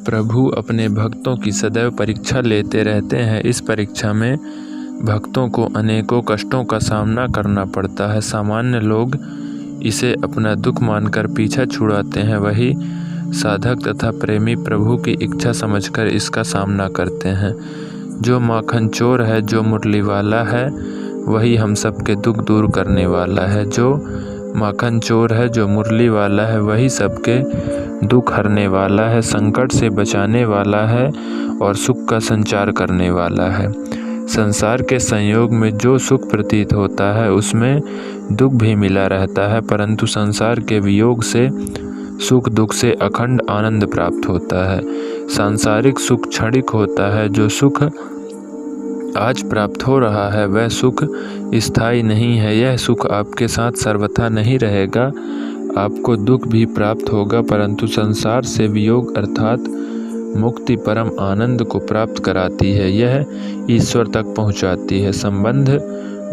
प्रभु अपने भक्तों की सदैव परीक्षा लेते रहते हैं। इस परीक्षा में भक्तों को अनेकों कष्टों का सामना करना पड़ता है। सामान्य लोग इसे अपना दुख मानकर पीछा छुड़ाते हैं, वही साधक तथा प्रेमी प्रभु की इच्छा समझकर इसका सामना करते हैं। जो माखन चोर है, जो मुरली वाला है, वही हम सबके दुख दूर करने वाला है। जो माखन चोर है, जो मुरली वाला है, वही सबके दुख हरने वाला है, संकट से बचाने वाला है और सुख का संचार करने वाला है। संसार के संयोग में जो सुख प्रतीत होता है उसमें दुख भी मिला रहता है, परंतु संसार के वियोग से सुख दुख से अखंड आनंद प्राप्त होता है। सांसारिक सुख क्षणिक होता है। जो सुख आज प्राप्त हो रहा है वह सुख स्थायी नहीं है। यह सुख आपके साथ सर्वथा नहीं रहेगा। आपको दुख भी प्राप्त होगा, परंतु संसार से वियोग अर्थात मुक्ति परम आनंद को प्राप्त कराती है। यह ईश्वर तक पहुंचाती है। संबंध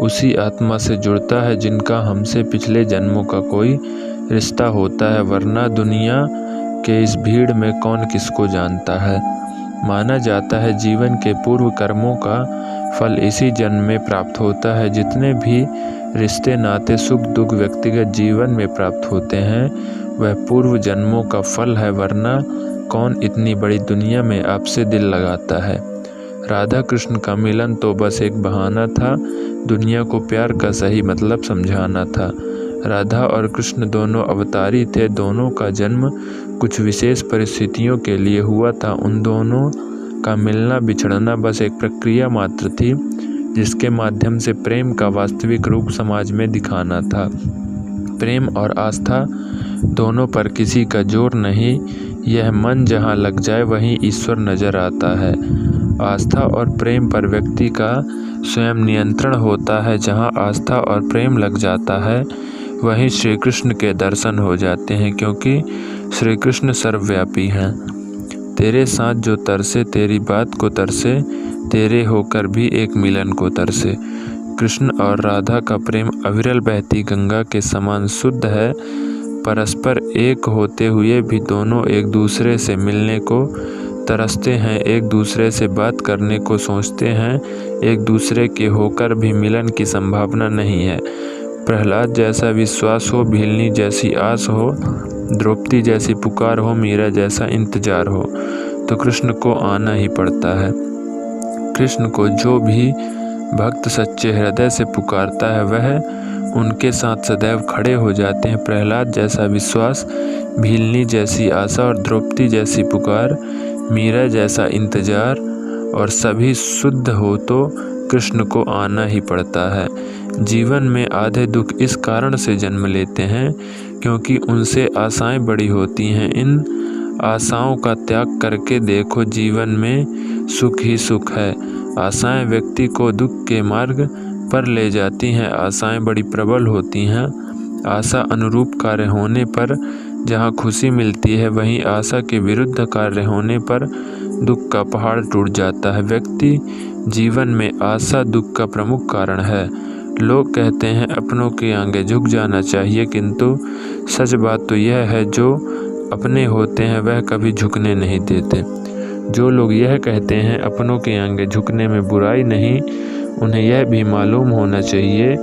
उसी आत्मा से जुड़ता है जिनका हमसे पिछले जन्मों का कोई रिश्ता होता है, वरना दुनिया के इस भीड़ में कौन किसको जानता है। माना जाता है जीवन के पूर्व कर्मों का फल इसी जन्म में प्राप्त होता है। जितने भी रिश्ते नाते सुख दुख व्यक्तिगत जीवन में प्राप्त होते हैं वह पूर्व जन्मों का फल है, वरना कौन इतनी बड़ी दुनिया में आपसे दिल लगाता है। राधा कृष्ण का मिलन तो बस एक बहाना था, दुनिया को प्यार का सही मतलब समझाना था। राधा और कृष्ण दोनों अवतारी थे। दोनों का जन्म कुछ विशेष परिस्थितियों के लिए हुआ था। उन दोनों का मिलना बिछड़ना बस एक प्रक्रिया मात्र थी, जिसके माध्यम से प्रेम का वास्तविक रूप समाज में दिखाना था। प्रेम और आस्था दोनों पर किसी का जोर नहीं। यह मन जहाँ लग जाए वहीं ईश्वर नजर आता है। आस्था और प्रेम पर व्यक्ति का स्वयं नियंत्रण होता है। जहाँ आस्था और प्रेम लग जाता है वहीं श्री कृष्ण के दर्शन हो जाते हैं, क्योंकि श्री कृष्ण सर्वव्यापी हैं। तेरे साथ जो तरसे तेरी बात को तरसे, तेरे होकर भी एक मिलन को तरसे। कृष्ण और राधा का प्रेम अविरल बहती गंगा के समान शुद्ध है। परस्पर एक होते हुए भी दोनों एक दूसरे से मिलने को तरसते हैं, एक दूसरे से बात करने को सोचते हैं। एक दूसरे के होकर भी मिलन की संभावना नहीं है। प्रहलाद जैसा विश्वास हो, भीलनी जैसी आस हो, द्रौपदी जैसी पुकार हो, मीरा जैसा इंतजार हो, तो कृष्ण को आना ही पड़ता है। कृष्ण को जो भी भक्त सच्चे हृदय से पुकारता है वह उनके साथ सदैव खड़े हो जाते हैं। प्रहलाद जैसा विश्वास, भीलनी जैसी आशा और द्रौपदी जैसी पुकार, मीरा जैसा इंतजार और सभी शुद्ध हो तो कृष्ण को आना ही पड़ता है। जीवन में आधे दुख इस कारण से जन्म लेते हैं क्योंकि उनसे आशाएं बड़ी होती हैं। इन आशाओं का त्याग करके देखो, जीवन में सुख ही सुख है। आशाएं व्यक्ति को दुख के मार्ग पर ले जाती हैं। आशाएं बड़ी प्रबल होती हैं। आशा अनुरूप कार्य होने पर जहाँ खुशी मिलती है, वहीं आशा के विरुद्ध कार्य होने पर दुख का पहाड़ टूट जाता है। व्यक्ति जीवन में आशा दुख का प्रमुख कारण है। लोग कहते हैं अपनों के आगे झुक जाना चाहिए, किंतु सच बात तो यह है जो अपने होते हैं वह कभी झुकने नहीं देते। जो लोग यह कहते हैं अपनों के आगे झुकने में बुराई नहीं, उन्हें यह भी मालूम होना चाहिए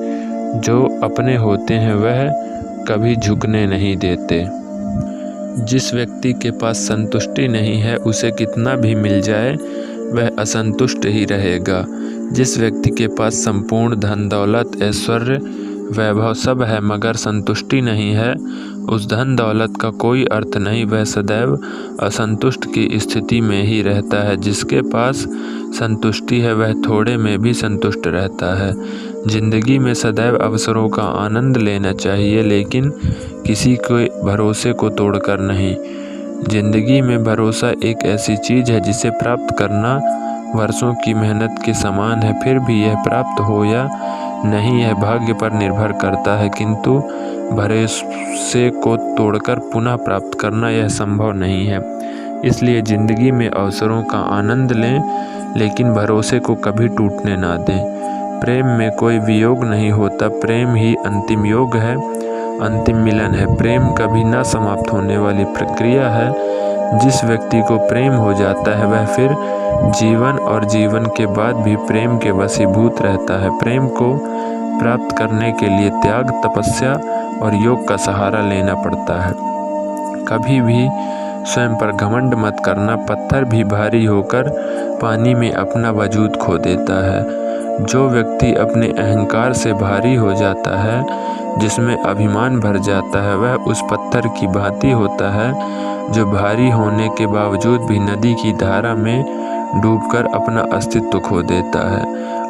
जो अपने होते हैं वह कभी झुकने नहीं देते। जिस व्यक्ति के पास संतुष्टि नहीं है उसे कितना भी मिल जाए वह असंतुष्ट ही रहेगा। जिस व्यक्ति के पास संपूर्ण धन दौलत ऐश्वर्य वैभव सब है मगर संतुष्टि नहीं है, उस धन दौलत का कोई अर्थ नहीं। वह सदैव असंतुष्ट की स्थिति में ही रहता है। जिसके पास संतुष्टि है वह थोड़े में भी संतुष्ट रहता है। जिंदगी में सदैव अवसरों का आनंद लेना चाहिए, लेकिन किसी के भरोसे को तोड़कर नहीं। जिंदगी में भरोसा एक ऐसी चीज़ है जिसे प्राप्त करना वर्षों की मेहनत के समान है। फिर भी यह प्राप्त हो या नहीं यह भाग्य पर निर्भर करता है, किंतु भरोसे को तोड़कर पुनः प्राप्त करना यह संभव नहीं है। इसलिए ज़िंदगी में अवसरों का आनंद लें, लेकिन भरोसे को कभी टूटने ना दें। प्रेम में कोई वियोग नहीं होता, प्रेम ही अंतिम योग है, अंतिम मिलन है। प्रेम कभी ना समाप्त होने वाली प्रक्रिया है। जिस व्यक्ति को प्रेम हो जाता है वह फिर जीवन और जीवन के बाद भी प्रेम के वशीभूत रहता है। प्रेम को प्राप्त करने के लिए त्याग, तपस्या और योग का सहारा लेना पड़ता है। कभी भी स्वयं पर घमंड मत करना। पत्थर भी भारी होकर पानी में अपना वजूद खो देता है। जो व्यक्ति अपने अहंकार से भारी हो जाता है, जिसमें अभिमान भर जाता है, वह उस पत्थर की भांति होता है जो भारी होने के बावजूद भी नदी की धारा में डूबकर अपना अस्तित्व खो देता है।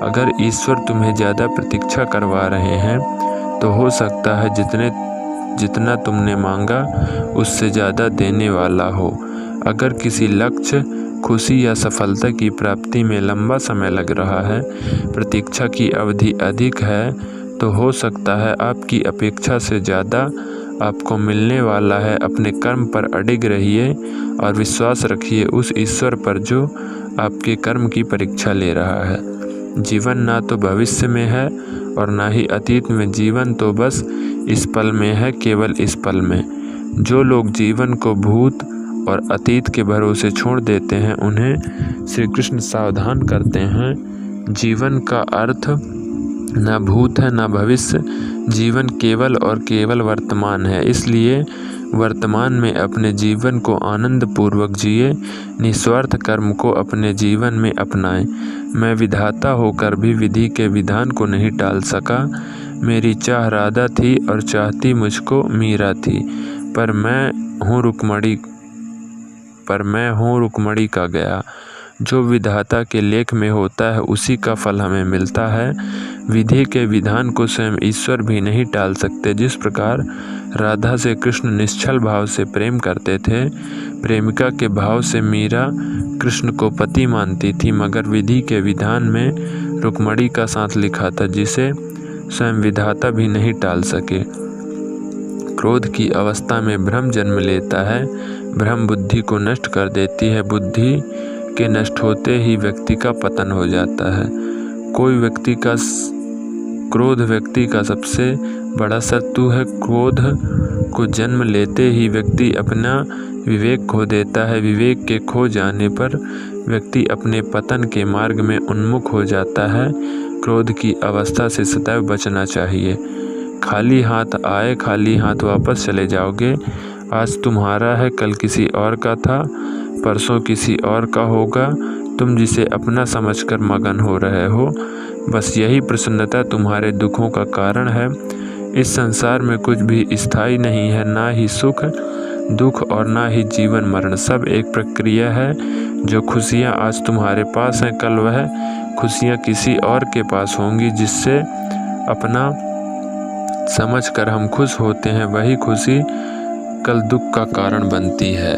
अगर ईश्वर तुम्हें ज़्यादा प्रतीक्षा करवा रहे हैं तो हो सकता है जितना तुमने मांगा उससे ज़्यादा देने वाला हो। अगर किसी लक्ष्य, खुशी या सफलता की प्राप्ति में लंबा समय लग रहा है, प्रतीक्षा की अवधि अधिक है, तो हो सकता है आपकी अपेक्षा से ज़्यादा आपको मिलने वाला है। अपने कर्म पर अडिग रहिए और विश्वास रखिए उस ईश्वर पर जो आपके कर्म की परीक्षा ले रहा है। जीवन ना तो भविष्य में है और ना ही अतीत में। जीवन तो बस इस पल में है, केवल इस पल में। जो लोग जीवन को भूत और अतीत के भरोसे छोड़ देते हैं, उन्हें श्री कृष्ण सावधान करते हैं। जीवन का अर्थ ना भूत है ना भविष्य। जीवन केवल और केवल वर्तमान है। इसलिए वर्तमान में अपने जीवन को आनंद पूर्वक जिए, निस्वार्थ कर्म को अपने जीवन में अपनाएं। मैं विधाता होकर भी विधि के विधान को नहीं टाल सका। मेरी चाह राधा थी और चाहती मुझको मीरा थी, पर मैं हूँ रुक्मणी का गया। जो विधाता के लेख में होता है उसी का फल हमें मिलता है। विधि के विधान को स्वयं ईश्वर भी नहीं टाल सकते। जिस प्रकार राधा से कृष्ण निश्चल भाव से प्रेम करते थे, प्रेमिका के भाव से मीरा कृष्ण को पति मानती थी, मगर विधि के विधान में रुक्मणी का साथ लिखा था जिसे स्वयं विधाता भी नहीं टाल सके। क्रोध की अवस्था में भ्रम जन्म लेता है। भ्रम बुद्धि को नष्ट कर देती है। बुद्धि के नष्ट होते ही व्यक्ति का पतन हो जाता है। क्रोध व्यक्ति का सबसे बड़ा शत्रु है। क्रोध को जन्म लेते ही व्यक्ति अपना विवेक खो देता है। विवेक के खो जाने पर व्यक्ति अपने पतन के मार्ग में उन्मुख हो जाता है। क्रोध की अवस्था से सदैव बचना चाहिए। खाली हाथ आए, खाली हाथ वापस चले जाओगे। आज तुम्हारा है, कल किसी और का था, परसों किसी और का होगा। तुम जिसे अपना समझकर मगन हो रहे हो, बस यही प्रसन्नता तुम्हारे दुखों का कारण है। इस संसार में कुछ भी स्थायी नहीं है, ना ही सुख दुख और ना ही जीवन मरण। सब एक प्रक्रिया है। जो खुशियाँ आज तुम्हारे पास हैं, कल वह खुशियाँ किसी और के पास होंगी। जिससे अपना समझकर हम खुश होते हैं, वही खुशी कल दुख का कारण बनती है।